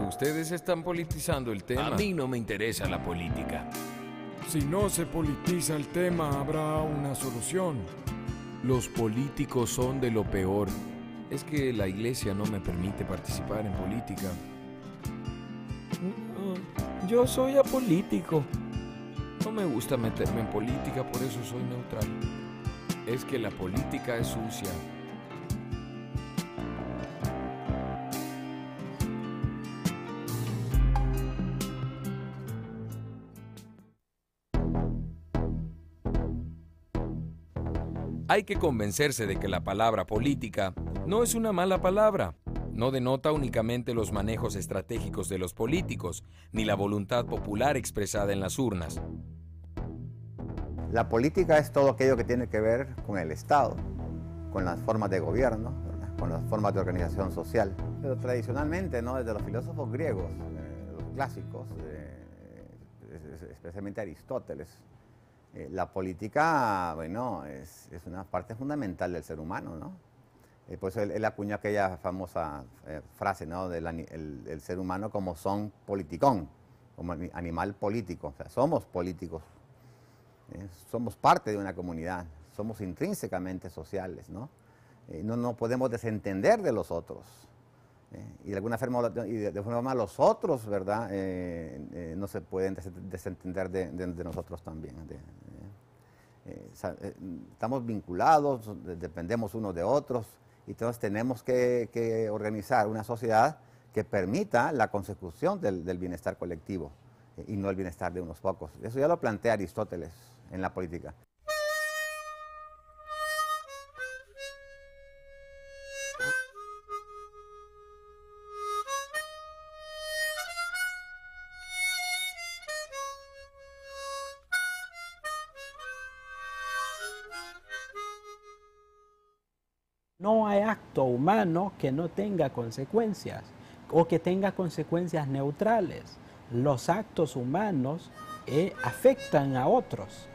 ustedes están politizando el tema. A mí no me interesa la política. Si no se politiza el tema, habrá una solución. Los políticos son de lo peor. Es que la iglesia no me permite participar en política. Yo soy apolítico. No me gusta meterme en política, por eso soy neutral. Es que la política es sucia. Hay que convencerse de que la palabra política no es una mala palabra. No denota únicamente los manejos estratégicos de los políticos, ni la voluntad popular expresada en las urnas. La política es todo aquello que tiene que ver con el Estado, con las formas de gobierno, ¿verdad? Con las formas de organización social. Pero tradicionalmente, ¿no? Desde los filósofos griegos, los clásicos, especialmente Aristóteles, la política, bueno, es una parte fundamental del ser humano, ¿no? Por eso él acuñó aquella famosa frase, ¿no? El ser humano como son politicón, como animal político. O sea, somos políticos, somos parte de una comunidad, somos intrínsecamente sociales, ¿no? No podemos desentender de los otros. Y de alguna forma los otros, ¿verdad? No se pueden desentender de nosotros también. Estamos vinculados, dependemos unos de otros, y entonces tenemos que organizar una sociedad que permita la consecución del bienestar colectivo y no el bienestar de unos pocos. Eso ya lo plantea Aristóteles en la política. No hay acto humano que no tenga consecuencias o que tenga consecuencias neutrales. Los actos humanos afectan a otros.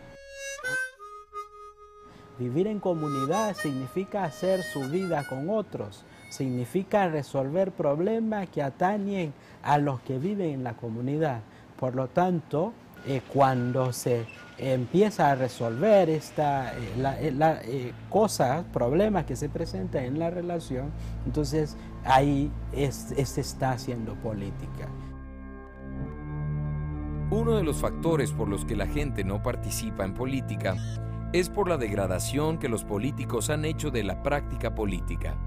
Vivir en comunidad significa hacer su vida con otros, significa resolver problemas que atañen a los que viven en la comunidad. Por lo tanto, cuando se empieza a resolver cosas, problemas que se presentan en la relación, entonces ahí se está haciendo política. Uno de los factores por los que la gente no participa en política es por la degradación que los políticos han hecho de la práctica política.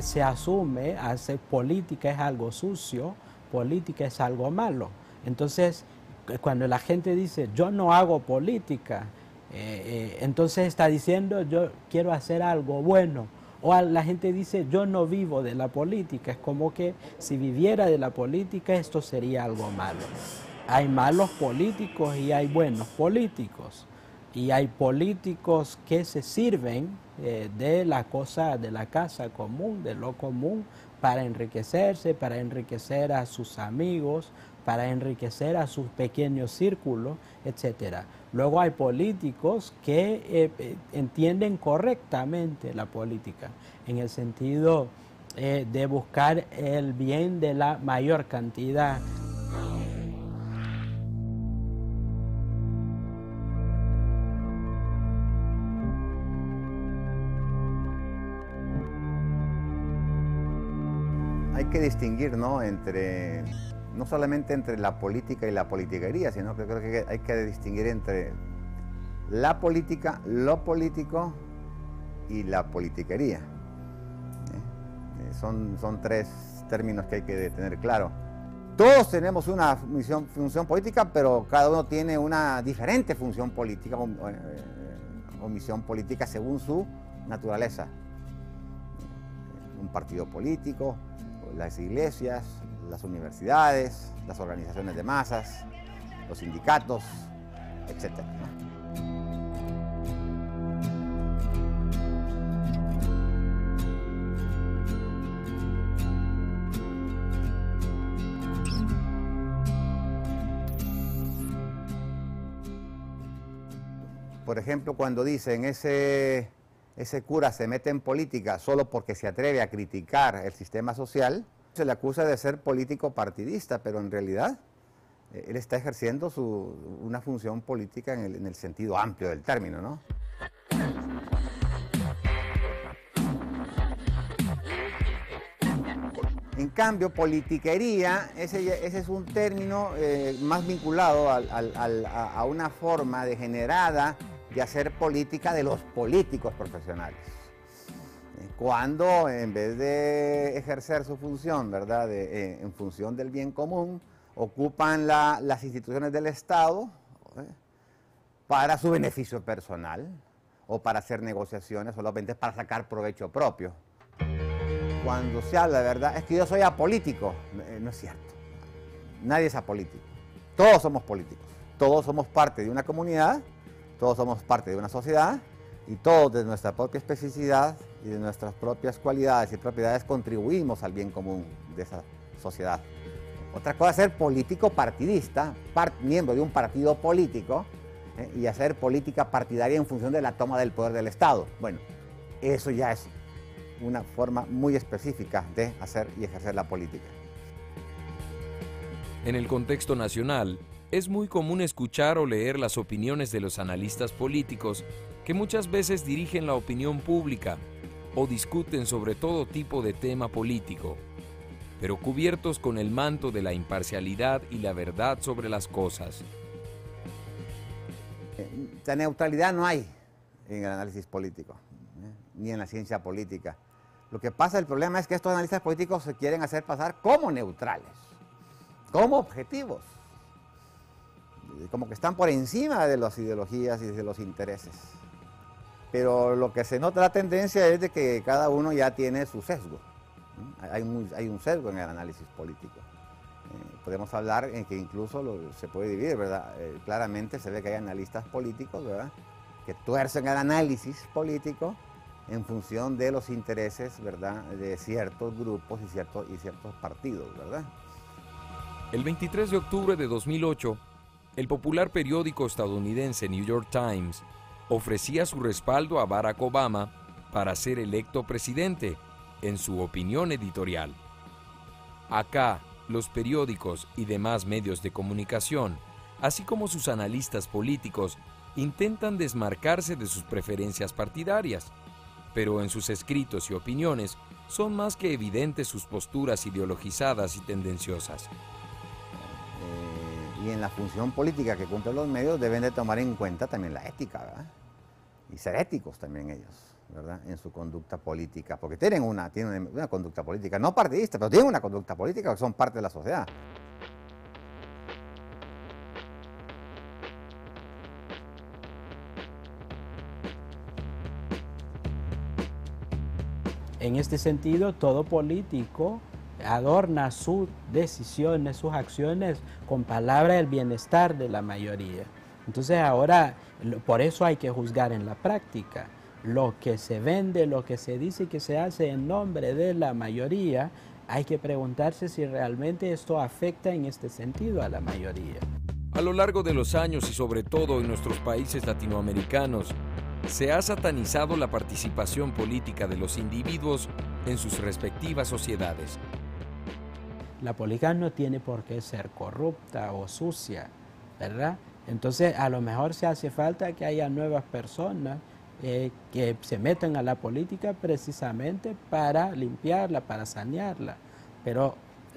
Se asume, hacer política es algo sucio, política es algo malo. Entonces, cuando la gente dice, yo no hago política, entonces está diciendo, yo quiero hacer algo bueno. O la gente dice, yo no vivo de la política. Es como que si viviera de la política, esto sería algo malo. Hay malos políticos y hay buenos políticos. Y hay políticos que se sirven de la casa común, de lo común, para enriquecerse, para enriquecer a sus amigos, para enriquecer a sus pequeños círculos, etc. Luego hay políticos que entienden correctamente la política, en el sentido de buscar el bien de la mayor cantidad. Hay que distinguir, ¿no? No solamente entre la política y la politiquería, sino que creo que hay que distinguir entre la política, lo político y la politiquería. Son tres términos que hay que tener claro. Todos tenemos una función política, pero cada uno tiene una diferente función política o misión política según su naturaleza. Un partido político, las iglesias, las universidades, las organizaciones de masas, los sindicatos, etc. Por ejemplo, cuando dicen ese cura se mete en política solo porque se atreve a criticar el sistema social, Se le acusa de ser político partidista, pero en realidad él está ejerciendo una función política en el sentido amplio del término, ¿no? En cambio, politiquería, ese es un término más vinculado a una forma degenerada de hacer política de los políticos profesionales. Cuando en vez de ejercer su función, ¿verdad?, en función del bien común, ocupan las instituciones del Estado para su beneficio personal o para hacer negociaciones, solamente para sacar provecho propio. Cuando se habla de verdad, es que yo soy apolítico, no es cierto. Nadie es apolítico. Todos somos políticos. Todos somos parte de una comunidad, todos somos parte de una sociedad y todos de nuestra propia especificidad y de nuestras propias cualidades y propiedades contribuimos al bien común de esa sociedad. Otra cosa es ser político partidista, miembro de un partido político y hacer política partidaria en función de la toma del poder del Estado. Bueno, eso ya es una forma muy específica de hacer y ejercer la política. En el contexto nacional, es muy común escuchar o leer las opiniones de los analistas políticos que muchas veces dirigen la opinión pública o discuten sobre todo tipo de tema político, pero cubiertos con el manto de la imparcialidad y la verdad sobre las cosas. La neutralidad no hay en el análisis político, ni en la ciencia política. Lo que pasa, el problema es que estos analistas políticos se quieren hacer pasar como neutrales, como objetivos, como que están por encima de las ideologías y de los intereses. Pero lo que se nota la tendencia es de que cada uno ya tiene su sesgo. Hay un sesgo en el análisis político. Podemos hablar en que incluso se puede dividir, ¿verdad? Claramente se ve que hay analistas políticos, ¿verdad?, que tuercen el análisis político en función de los intereses, ¿verdad?, de ciertos grupos y ciertos partidos, ¿verdad? El 23 de octubre de 2008, el popular periódico estadounidense New York Times ofrecía su respaldo a Barack Obama para ser electo presidente, en su opinión editorial. Acá, los periódicos y demás medios de comunicación, así como sus analistas políticos, intentan desmarcarse de sus preferencias partidarias, pero en sus escritos y opiniones son más que evidentes sus posturas ideologizadas y tendenciosas. Y en la función política que cumplen los medios deben de tomar en cuenta también la ética, ¿verdad? Y ser éticos también ellos, ¿verdad?, en su conducta política, porque tienen una conducta política, no partidista, pero tienen una conducta política porque son parte de la sociedad. En este sentido, todo político adorna sus decisiones, sus acciones con palabra del bienestar de la mayoría. Entonces ahora, por eso hay que juzgar en la práctica. Lo que se vende, lo que se dice que se hace en nombre de la mayoría, hay que preguntarse si realmente esto afecta en este sentido a la mayoría. A lo largo de los años y sobre todo en nuestros países latinoamericanos, se ha satanizado la participación política de los individuos en sus respectivas sociedades. La política no tiene por qué ser corrupta o sucia, ¿verdad? Entonces, a lo mejor se hace falta que haya nuevas personas que se metan a la política precisamente para limpiarla, para sanearla. Pero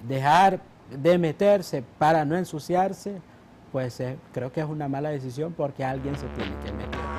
dejar de meterse para no ensuciarse, pues creo que es una mala decisión porque alguien se tiene que meter.